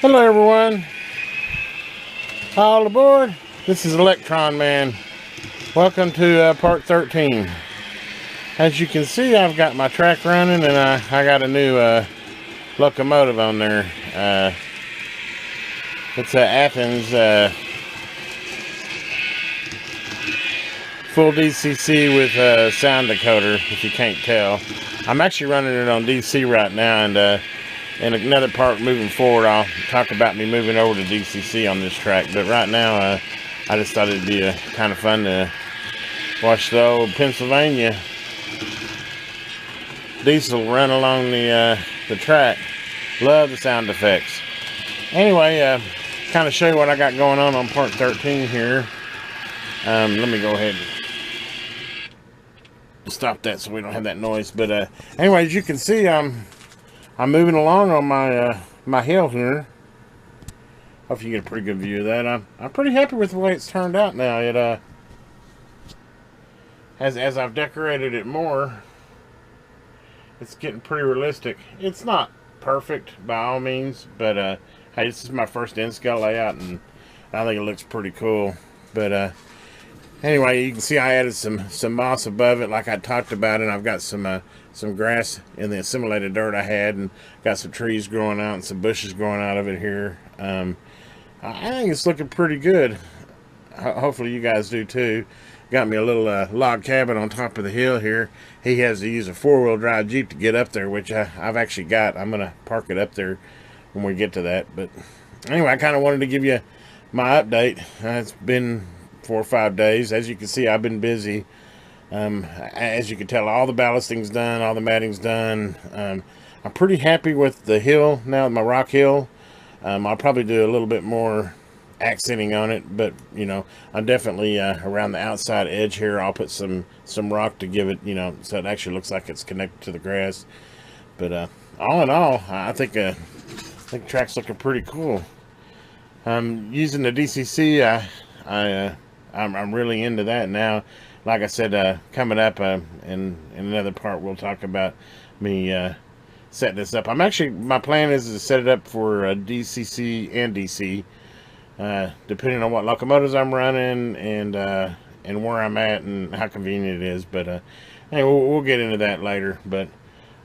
Hello everyone, all aboard. This is TheElectronMan. Welcome to part 13. As you can see, I've got my track running and I got a new locomotive on there. It's a Athens full DCC with a sound decoder, if you can't tell. I'm actually running it on DC right now, and in another part moving forward, I'll talk about me moving over to DCC on this track. But right now, I just thought it'd be kind of fun to watch the old Pennsylvania diesel run along the track. Love the sound effects. Anyway, kind of show you what I got going on part 13 here. Let me go ahead and stop that so we don't have that noise. But anyway, as you can see, I'm moving along on my my hill here. Hope you get a pretty good view of that. I'm pretty happy with the way it's turned out now. It as I've decorated it more, it's getting pretty realistic. It's not perfect by all means, but hey, this is my first in-scale layout, and I think it looks pretty cool. But anyway, you can see I added some moss above it, like I talked about, and I've got some grass in the assimilated dirt I had, and got some trees growing out and some bushes growing out of it here. I think it's looking pretty good. Hopefully you guys do too. Got me a little log cabin on top of the hill here. He has to use a four-wheel drive Jeep to get up there, which I've actually got. I'm gonna park it up there when we get to that. But anyway, I kind of wanted to give you my update. It's been 4 or 5 days. As you can see, I've been busy. As you can tell, all the ballasting's done, all the matting's done. I'm pretty happy with the hill now, my rock hill. I'll probably do a little bit more accenting on it, but you know, I'm definitely around the outside edge here, I'll put some rock to give it, you know, so it actually looks like it's connected to the grass. But all in all, I think the track's looking pretty cool. Using the DCC, I'm really into that now. Like I said, coming up in another part, we'll talk about me setting this up. My plan is to set it up for DCC and DC, depending on what locomotives I'm running and where I'm at and how convenient it is. But anyway, we'll get into that later. But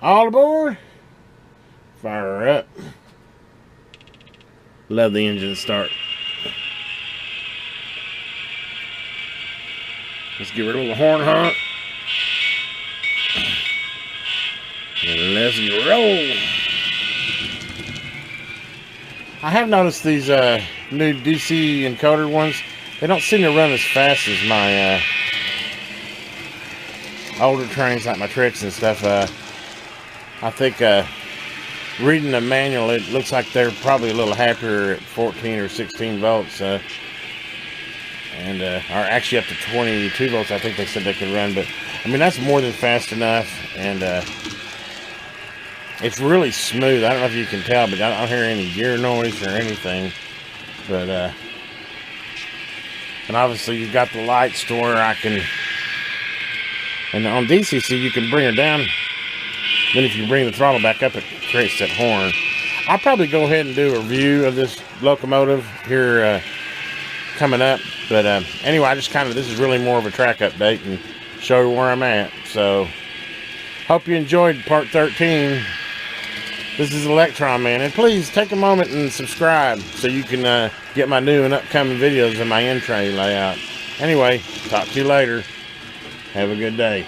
all aboard, fire her up. Love the engine start. Let's get rid of the horn honk. And let's roll. I have noticed these new DC encoder ones, they don't seem to run as fast as my older trains, like my tricks and stuff. I think reading the manual, it looks like they're probably a little happier at 14 or 16 volts. And are actually up to 22 volts, I think they said they could run. But I mean, that's more than fast enough, and it's really smooth. I don't know if you can tell, but I don't hear any gear noise or anything. But and obviously you've got the lights to where I can, and on DCC you can bring her down, then if you bring the throttle back up, it creates that horn. I'll probably go ahead and do a review of this locomotive here coming up. But anyway, this is really more of a track update and show you where I'm at. So hope you enjoyed part 13. This is TheElectronMan, and please take a moment and subscribe so you can get my new and upcoming videos of my in-tray layout. Anyway, talk to you later. Have a good day.